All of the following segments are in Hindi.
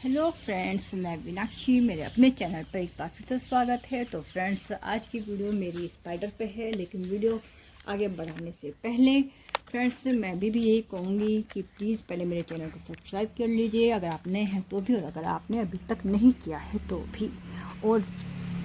हेलो फ्रेंड्स, मैं मीनाक्षी मेरे अपने चैनल पर एक बार फिर से स्वागत है। तो फ्रेंड्स, आज की वीडियो मेरी स्पाइडर पे है, लेकिन वीडियो आगे बढ़ाने से पहले फ्रेंड्स मैं भी यही कहूँगी कि प्लीज़ पहले मेरे चैनल को सब्सक्राइब कर लीजिए अगर आप नए हैं तो भी, और अगर आपने अभी तक नहीं किया है तो भी, और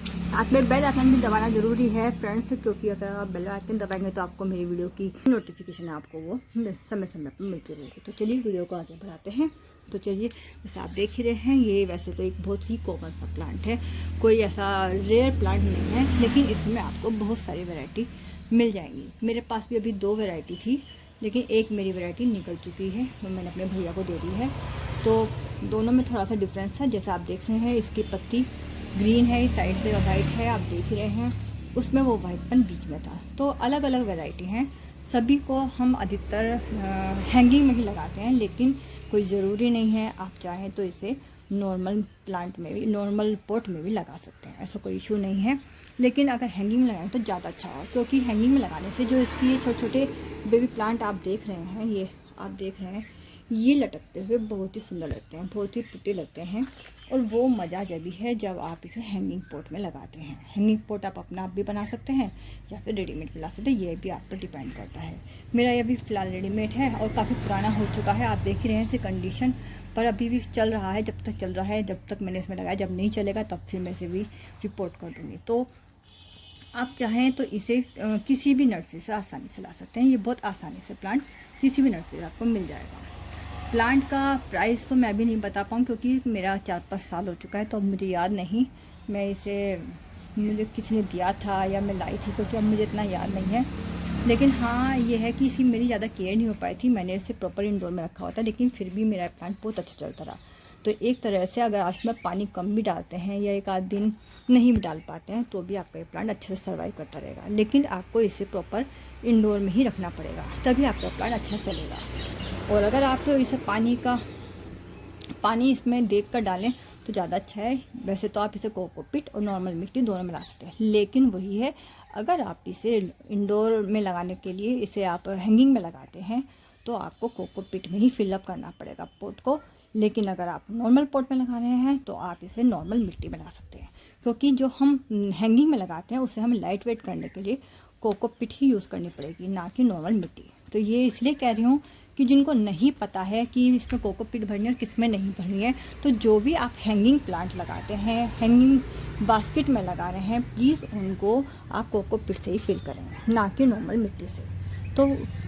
साथ में बेल आइकन भी दबाना ज़रूरी है फ्रेंड्स, क्योंकि अगर आप बेल आइकन दबाएंगे तो आपको मेरी वीडियो की नोटिफिकेशन आपको वो समय समय पर मिलती रहेगी। तो चलिए वीडियो को आगे बढ़ाते हैं। तो चलिए, जैसे आप देख ही रहे हैं, ये वैसे तो एक बहुत ही कॉमन सा प्लांट है, कोई ऐसा रेयर प्लांट नहीं है, लेकिन इसमें आपको बहुत सारी वैरायटी मिल जाएंगी। मेरे पास भी अभी 2 वैरायटी थी, लेकिन एक मेरी वैरायटी निकल चुकी है, वो मैंने अपने भैया को दे दी है। तो दोनों में थोड़ा सा डिफरेंस है। जैसे आप देख रहे हैं, इसकी पत्ती ग्रीन है, इस साइड से वाइट है, आप देख ही रहे हैं, उसमें वो वाइटपन बीच में था। तो अलग अलग वैरायटी हैं, सभी को हम अधिकतर हैंगिंग में ही लगाते हैं, लेकिन कोई ज़रूरी नहीं है। आप चाहें तो इसे नॉर्मल प्लांट में भी, नॉर्मल पॉट में भी लगा सकते हैं, ऐसा कोई इशू नहीं है। लेकिन अगर हैंगिंग में लगाएं तो ज़्यादा अच्छा होगा, क्योंकि हैंगिंग में लगाने से जो इसकी ये छोटे छोटे बेबी प्लांट आप देख रहे हैं, ये आप देख रहे हैं, ये लटकते हुए बहुत ही सुंदर लगते हैं, बहुत ही प्रिटी लगते हैं। और वो मज़ा जब भी है जब आप इसे हैंगिंग पॉट में लगाते हैं। हैंगिंग पॉट आप अपना आप भी बना सकते हैं या फिर रेडीमेड भी ला सकते हैं, ये भी आप पर डिपेंड करता है। मेरा ये भी फ़िलहाल रेडीमेड है और काफ़ी पुराना हो चुका है, आप देख ही रहे हैं इसे कंडीशन, पर अभी भी चल रहा है। जब तक चल रहा है, जब तक मैंने इसमें लगाया, जब नहीं चलेगा तब फिर मैं इसे भी रिपोर्ट कर दूँगी। तो आप चाहें तो इसे किसी भी नर्सरी से आसानी से ला सकते हैं। ये बहुत आसानी से प्लांट किसी भी नर्सरी से आपको मिल जाएगा। प्लांट का प्राइस तो मैं भी नहीं बता पाऊँ, क्योंकि मेरा 4-5 साल हो चुका है, तो अब मुझे याद नहीं मैं इसे मुझे किसी ने दिया था या मैं लाई थी, क्योंकि अब मुझे इतना याद नहीं है। लेकिन हाँ, ये है कि इसकी मेरी ज़्यादा केयर नहीं हो पाई थी, मैंने इसे प्रॉपर इंडोर में रखा हुआ था, लेकिन फिर भी मेरा प्लांट बहुत अच्छा चलता रहा। तो एक तरह से अगर आप इसमें पानी कम भी डालते हैं या एक आध दिन नहीं भी डाल पाते हैं, तो भी आपका ये प्लांट अच्छे से सर्वाइव करता रहेगा। लेकिन आपको इसे प्रॉपर इंडोर में ही रखना पड़ेगा, तभी आपका प्लांट अच्छा चलेगा। और अगर आप तो इसे पानी इसमें देख कर डालें तो ज़्यादा अच्छा है। वैसे तो आप इसे कोकोपीट और नॉर्मल मिट्टी दोनों मिला सकते हैं, लेकिन वही है, अगर आप इसे इंडोर में लगाने के लिए इसे आप हैंगिंग में लगाते हैं तो आपको कोकोपीट में ही फिलअप करना पड़ेगा पॉट को। लेकिन अगर आप नॉर्मल पॉट में लगा रहे हैं तो आप इसे नॉर्मल मिट्टी में लगा सकते हैं, क्योंकि जो हम हैंगिंग में लगाते हैं उसे हमें लाइट वेट करने के लिए कोकोपीट ही यूज़ करनी पड़ेगी, ना कि नॉर्मल मिट्टी। तो ये इसलिए कह रही हूँ कि जिनको नहीं पता है कि इसमें कोकोपीट भरनी है और किस में नहीं भरनी है, तो जो भी आप हैंगिंग प्लांट लगाते हैं, हैंगिंग बास्केट में लगा रहे हैं, प्लीज़ उनको आप कोकोपीट से ही फिल करें, ना कि नॉर्मल मिट्टी से। तो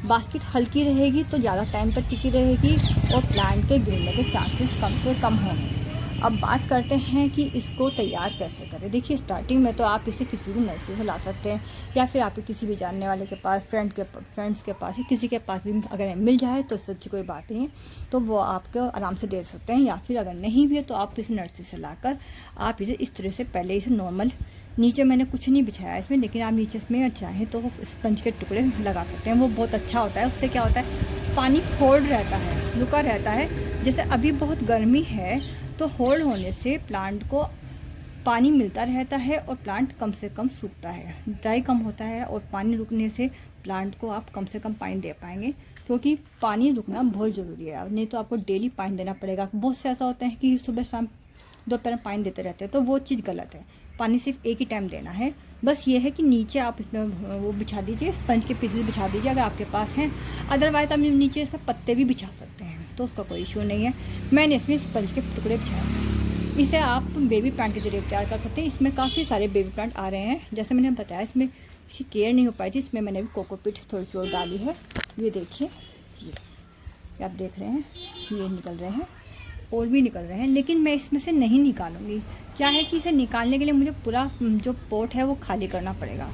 बास्केट हल्की रहेगी तो ज़्यादा टाइम तक टिकी रहेगी और प्लांट के गिरने के चांसेस कम से कम होंगे। अब बात करते हैं कि इसको तैयार कैसे करें। देखिए, स्टार्टिंग में तो आप इसे किसी भी नर्सरी से ला सकते हैं, या फिर आपके किसी भी जानने वाले के पास, फ्रेंड्स के पास या किसी के पास भी अगर मिल जाए तो सच्ची कोई बात नहीं है, तो वो आपको आराम से दे सकते हैं। या फिर अगर नहीं भी है तो आप इसे नर्सरी से लाकर आप इसे इस तरह से पहले इसे नॉर्मल, नीचे मैंने कुछ नहीं बिछाया इसमें, लेकिन आप नीचे इसमें चाहें तो स्पंज के टुकड़े लगा सकते हैं, वो बहुत अच्छा होता है। उससे क्या होता है, पानी होल्ड रहता है, रुका रहता है। जैसे अभी बहुत गर्मी है तो होल्ड होने से प्लांट को पानी मिलता रहता है और प्लांट कम से कम सूखता है, ड्राई कम होता है। और पानी रुकने से प्लांट को आप कम से कम पानी दे पाएंगे, क्योंकि पानी रुकना बहुत ज़रूरी है, नहीं तो आपको डेली पानी देना पड़ेगा। बहुत से ऐसा होता है कि सुबह शाम दोपहर में पानी देते रहते हैं, तो वो चीज़ गलत है। पानी सिर्फ एक ही टाइम देना है। बस ये है कि नीचे आप इसमें वो बिछा दीजिए, स्पंज के पीसेस बिछा दीजिए अगर आपके पास हैं। अदरवाइज़ आप नीचे इसमें पत्ते भी बिछा सकते हैं, तो उसका कोई इशू नहीं है। मैंने इसमें स्पंज के टुकड़े बिछाए। इसे आप बेबी प्लांट के जरिए तैयार कर सकते हैं। इसमें काफ़ी सारे बेबी प्लांट आ रहे हैं, जैसे मैंने बताया इसमें इसकी केयर नहीं हो पाई थी, इसमें मैंने भी कोकोपीट थोड़ी सी और डाली है। ये देखिए, ये आप देख रहे हैं, ये निकल रहे हैं और भी निकल रहे हैं, लेकिन मैं इसमें से नहीं निकालूंगी। क्या है कि इसे निकालने के लिए मुझे पूरा जो पॉट है वो खाली करना पड़ेगा,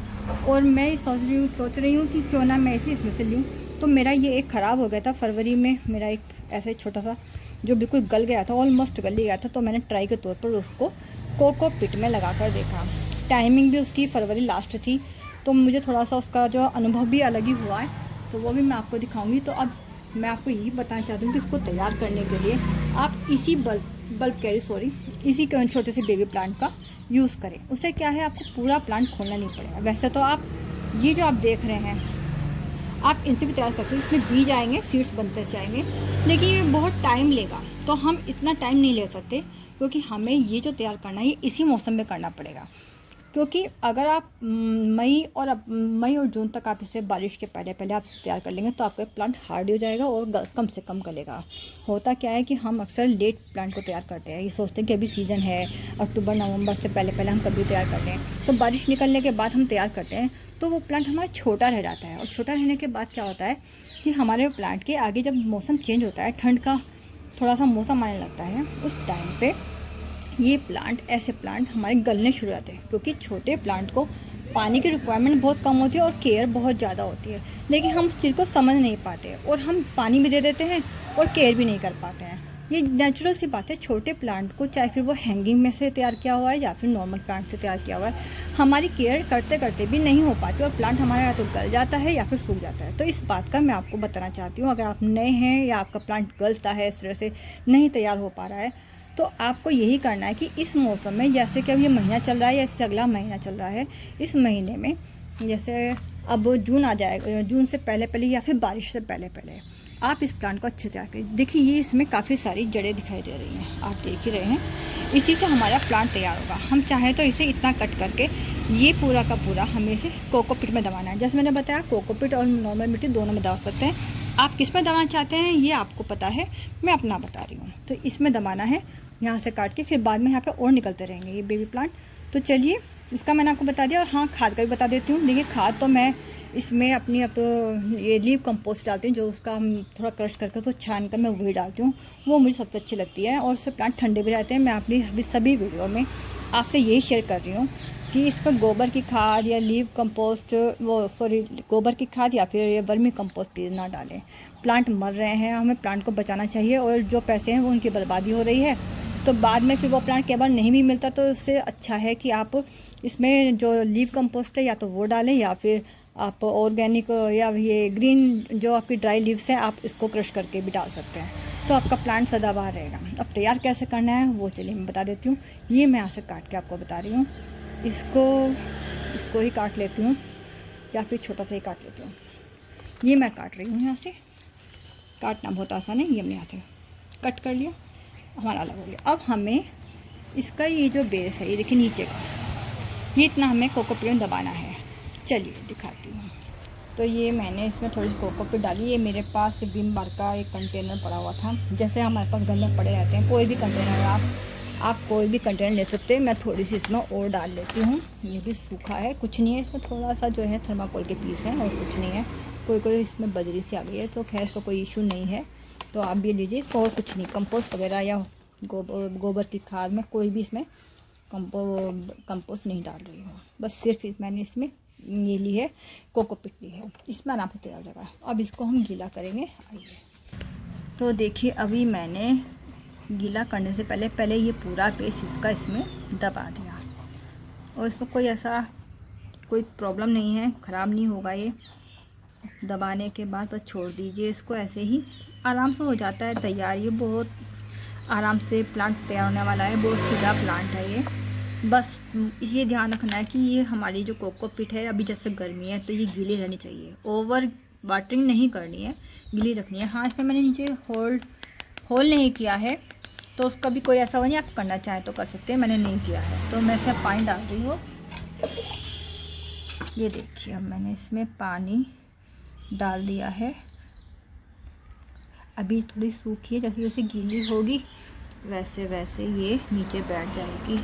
और मैं सोच रही हूँ कि क्यों ना मैं इसे इसमें से लूँ। तो मेरा ये एक ख़राब हो गया था फरवरी में, मेरा एक ऐसे छोटा सा जो बिल्कुल गल गया था, ऑलमोस्ट गल ही गया था, तो मैंने ट्राई के तौर पर उसको कोकोपीट में लगा कर देखा। टाइमिंग भी उसकी फरवरी लास्ट थी, तो मुझे थोड़ा सा उसका जो अनुभव भी अलग ही हुआ है, तो वो भी मैं आपको दिखाऊँगी। तो अब मैं आपको यही बताना चाहती हूँ कि इसको तैयार करने के लिए आप इसी इसी छोटे से बेबी प्लांट का यूज़ करें। उससे क्या है, आपको पूरा प्लांट खोलना नहीं पड़ेगा। वैसे तो आप ये जो आप देख रहे हैं, आप इनसे भी तैयार कर सकते हैं, इसमें बीज आएंगे, सीड्स बनते जाएंगे, लेकिन ये बहुत टाइम लेगा। तो हम इतना टाइम नहीं ले सकते, क्योंकि हमें ये जो तैयार करना है ये इसी मौसम में करना पड़ेगा। क्योंकि अगर आप मई और जून तक आप इसे बारिश के पहले पहले आप तैयार कर लेंगे तो आपका प्लांट हार्ड हो जाएगा और कम से कम गलेगा। होता क्या है कि हम अक्सर लेट प्लांट को तैयार करते हैं, ये सोचते हैं कि अभी सीज़न है, अक्टूबर नवंबर से पहले पहले हम कभी तैयार कर लें, तो बारिश निकलने के बाद हम तैयार करते हैं तो वो प्लांट हमारा छोटा रह जाता है। और छोटा रहने के बाद क्या होता है कि हमारे प्लांट के आगे जब मौसम चेंज होता है, ठंड का थोड़ा सा मौसम आने लगता है, उस टाइम पे ये प्लांट ऐसे प्लांट हमारे गलने शुरू होते हैं। क्योंकि छोटे प्लांट को पानी की रिक्वायरमेंट बहुत कम होती है और केयर बहुत ज़्यादा होती है, लेकिन हम उस चीज़ को समझ नहीं पाते और हम पानी भी दे देते हैं और केयर भी नहीं कर पाते हैं। ये नेचुरल सी बात है। छोटे प्लांट को चाहे फिर वो हैंगिंग में से तैयार किया हुआ है या फिर नॉर्मल प्लांट से तैयार किया हुआ है, हमारी केयर करते करते भी नहीं हो पाती और प्लांट हमारा या तो गल जाता है या फिर सूख जाता है। तो इस बात का मैं आपको बताना चाहती हूँ, अगर आप नए हैं या आपका प्लांट गलता है, इस तरह से नहीं तैयार हो पा रहा है, तो आपको यही करना है कि इस मौसम में, जैसे कि अब ये महीना चल रहा है या इससे अगला महीना चल रहा है, इस महीने में जैसे अब जून आ जाएगा, जून से पहले पहले या फिर बारिश से पहले पहले आप इस प्लांट को अच्छे से तैयार करें। देखिए ये इसमें काफ़ी सारी जड़ें दिखाई दे रही हैं, आप देख ही रहे हैं, इसी से हमारा प्लांट तैयार होगा। हम चाहें तो इसे इतना कट करके ये पूरा का पूरा हमें इसे कोकोपीट में दबाना है। जैसे मैंने बताया, कोकोपीट और नॉर्मल मिट्टी दोनों में दबा सकते हैं। आप किस में दबाना चाहते हैं ये आपको पता है, मैं अपना बता रही हूँ। तो इसमें दबाना है, यहाँ से काट के, फिर बाद में यहाँ पे और निकलते रहेंगे ये बेबी प्लांट। तो चलिए, इसका मैंने आपको बता दिया। और हाँ, खाद का भी बता देती हूँ। देखिए खाद तो मैं इसमें अपनी ये लीव कंपोस्ट डालती हूँ, जो उसका हम थोड़ा क्रश करके तो छान कर मैं वही डालती हूँ, वो मुझे सबसे अच्छी लगती है और उससे प्लांट ठंडे भी रहते हैं। मैं अपनी सभी वीडियो में आपसे यही शेयर कर रही हूँ कि इसका गोबर की खाद या लीव कंपोस्ट, गोबर की खाद या फिर ये वर्मी कंपोस्ट प्लीज़ ना डालें। प्लांट मर रहे हैं, हमें प्लांट को बचाना चाहिए और जो पैसे हैं वो उनकी बर्बादी हो रही है, तो बाद में फिर वो प्लांट कई बार नहीं भी मिलता। तो उससे अच्छा है कि आप इसमें जो लीव कंपोस्ट है या तो वो डालें या फिर आप ऑर्गेनिक या ये ग्रीन जो आपकी ड्राई लीव्स हैं आप इसको क्रश करके भी डाल सकते हैं, तो आपका प्लांट सदाबहार रहेगा। अब तैयार कैसे करना है वो चलिए मैं बता देती हूँ। ये मैं यहाँ से काट के आपको बता रही हूँ। इसको ही काट लेती हूँ या फिर छोटा सा ही काट लेती हूँ। ये मैं काट रही हूँ यहाँ से, काटना बहुत आसान है। ये हमने यहाँ से कट कर लिया, हमारा अलग हो गया। अब हमें इसका ये जो बेस है, ये देखिए नीचे का, ये इतना हमें कोकोपीट में दबाना है। चलिए दिखाती हूँ। तो ये मैंने इसमें थोड़ी सी कोकोपीट डाली। ये मेरे पास विम बार का एक कंटेनर पड़ा हुआ था, जैसे हमारे पास घर में पड़े रहते हैं, कोई भी कंटेनर आप कोई भी कंटेनर ले सकते हैं। मैं थोड़ी सी इसमें और डाल लेती हूँ। ये भी सूखा है, कुछ नहीं है इसमें, थोड़ा सा जो है थर्माकोल के पीस हैं और कुछ नहीं है। कोई इसमें बजरी सी आ गई है, तो खैर इसका कोई इशू नहीं है, तो आप भी लीजिए। और कुछ नहीं, कंपोस्ट वगैरह या गोबर की खाद में कोई भी इसमें कंपोस्ट नहीं डाल रही हूँ, बस सिर्फ मैंने इसमें ये ली है, कोकोपीट ली है, इसमें आराम से तैयार हो जाएगा। अब इसको हम गीला करेंगे। आइए, तो देखिए अभी मैंने गीला करने से पहले ये पूरा बेस इसका इसमें दबा दिया, और इसमें कोई प्रॉब्लम नहीं है, ख़राब नहीं होगा। ये दबाने के बाद बस छोड़ दीजिए इसको, ऐसे ही आराम से हो जाता है तैयार। ये बहुत आराम से प्लांट तैयार होने वाला है, बहुत सीधा प्लांट है ये। बस ये ध्यान रखना है कि ये हमारी जो कोकोपीट है, अभी जैसे गर्मी है तो ये गीली रहनी चाहिए, ओवर वाटरिंग नहीं करनी है, गीली रखनी है। हाँ, इसमें मैंने नीचे होल नहीं किया है, तो उसका भी कोई ऐसा हो नहीं, आप करना चाहें तो कर सकते हैं, मैंने नहीं किया है। तो मैं इसमें पानी डाल रही हूँ। ये देखिए अब मैंने इसमें पानी डाल दिया है। अभी थोड़ी सूखी है, जैसे जैसे गीली होगी वैसे वैसे ये नीचे बैठ जाएगी।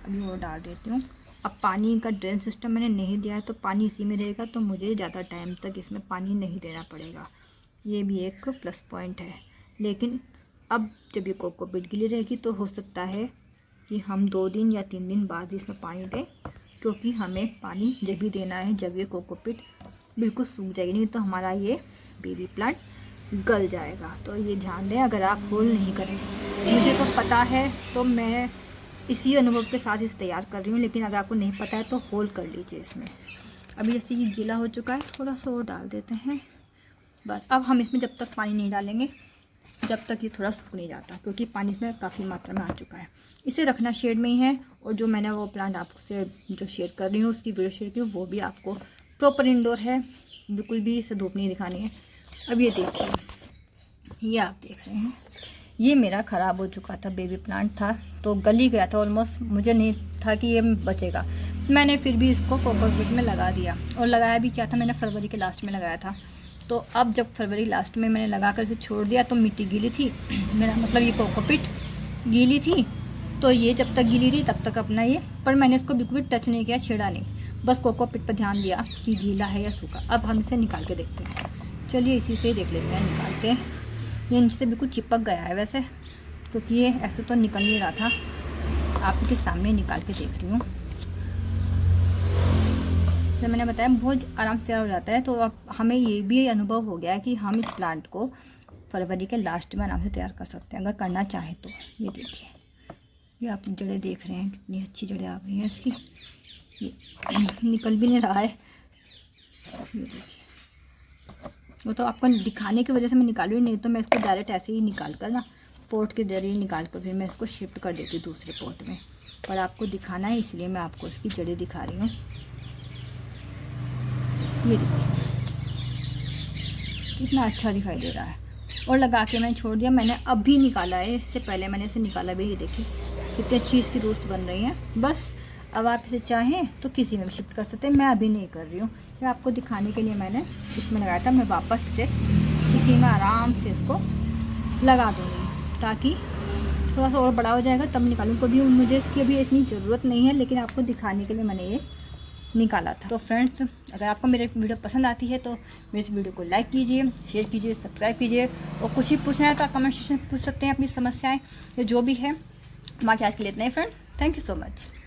अभी वो डाल देती हूँ। अब पानी का ड्रेन सिस्टम मैंने नहीं दिया है, तो पानी इसी में रहेगा, तो मुझे ज़्यादा टाइम तक इसमें पानी नहीं देना पड़ेगा। ये भी एक प्लस पॉइंट है। लेकिन अब जब ये कोकोपीट गीली रहेगी तो हो सकता है कि हम 2 दिन या 3 दिन बाद इसमें पानी दें, क्योंकि हमें पानी जब भी देना है जब ये कोकोपीट बिल्कुल सूख जाएगी, नहीं तो हमारा ये बेबी प्लांट गल जाएगा। तो ये ध्यान दें, अगर आप होल नहीं करेंगे। मुझे तो पता है, तो मैं इसी अनुभव के साथ इसे तैयार कर रही हूँ, लेकिन अगर आपको नहीं पता है तो होल कर लीजिए इसमें। अभी जैसे ये गीला हो चुका है, थोड़ा सा और डाल देते हैं बस। अब हम इसमें जब तक पानी नहीं डालेंगे जब तक ये थोड़ा सूख नहीं जाता, क्योंकि पानी इसमें काफ़ी मात्रा में आ चुका है। इसे रखना शेड में ही है, और जो मैंने वो प्लांट आपसे जो शेयर कर रही हूँ उसकी वीडियो शेयर की, वो भी आपको प्रॉपर इंडोर है, बिल्कुल भी इसे धूप नहीं दिखानी है। अब ये देखिए, ये आप देख रहे हैं, ये मेरा ख़राब हो चुका था, बेबी प्लांट था तो गल ही गया था ऑलमोस्ट, मुझे नहीं था कि ये बचेगा। मैंने फिर भी इसको कोकोपीट में लगा दिया, और लगाया भी क्या था, मैंने फरवरी के लास्ट में लगाया था। तो अब जब फरवरी लास्ट में मैंने लगा कर इसे छोड़ दिया तो मिट्टी गीली थी, मेरा मतलब ये कोकोपीट गीली थी, तो ये जब तक गीली रही तब तक अपना ये, पर मैंने इसको बिल्कुल भी टच नहीं किया, छेड़ा नहीं, बस कोकोपीट पर ध्यान दिया कि गीला है या सूखा। अब हम इसे निकाल के देखते हैं, चलिए इसी से ही देख लेते हैं निकाल के। ये नीचे से बिल्कुल चिपक गया है वैसे, क्योंकि ये ऐसे तो निकल नहीं रहा था, आपके सामने निकाल के देख रही हूँ। जैसे मैंने बताया बहुत आराम से तैयार हो जाता है। तो अब हमें ये भी अनुभव हो गया है कि हम इस प्लांट को फरवरी के लास्ट में आराम से तैयार कर सकते हैं अगर करना चाहें तो। ये देखिए, ये आप जड़ें देख रहे हैं कितनी अच्छी जड़ें आ गई हैं इसकी, ये निकल भी नहीं रहा है। ये देखिए, वो तो आपको दिखाने की वजह से मैं निकालूँ, नहीं तो मैं इसको डायरेक्ट ऐसे ही निकाल कर ना पोट के जरिए निकाल कर फिर मैं इसको शिफ्ट कर देती हूँ दूसरे पोट में, पर आपको दिखाना है इसलिए मैं आपको इसकी जड़ें दिखा रही हूँ। ये देखिए कितना अच्छा दिखाई दे रहा है, और लगा के मैंने छोड़ दिया। मैंने अभी निकाला है, इससे पहले मैंने इसे निकाला भी। ये देखिए कितनी अच्छी इसकी रूट्स बन रही हैं। बस अब आप इसे चाहें तो किसी में भी शिफ्ट कर सकते हैं, मैं अभी नहीं कर रही हूँ, ये आपको दिखाने के लिए मैंने इसमें लगाया था। मैं वापस इसे इसी में आराम से इसको लगा दूँगी ताकि थोड़ा सा और बड़ा हो जाएगा तब निकालूँ। कभी मुझे इसकी अभी इतनी ज़रूरत नहीं है, लेकिन आपको दिखाने के लिए मैंने ये निकाला था। तो फ्रेंड्स, अगर आपको मेरी वीडियो पसंद आती है तो मेरे इस वीडियो को लाइक कीजिए, शेयर कीजिए, सब्सक्राइब कीजिए, और कुछ भी पूछना है तो आप कमेंट सेक्शन में पूछ सकते हैं अपनी समस्याएं या जो भी है। बाकी आज के लिए इतना ही friend, thank you so much.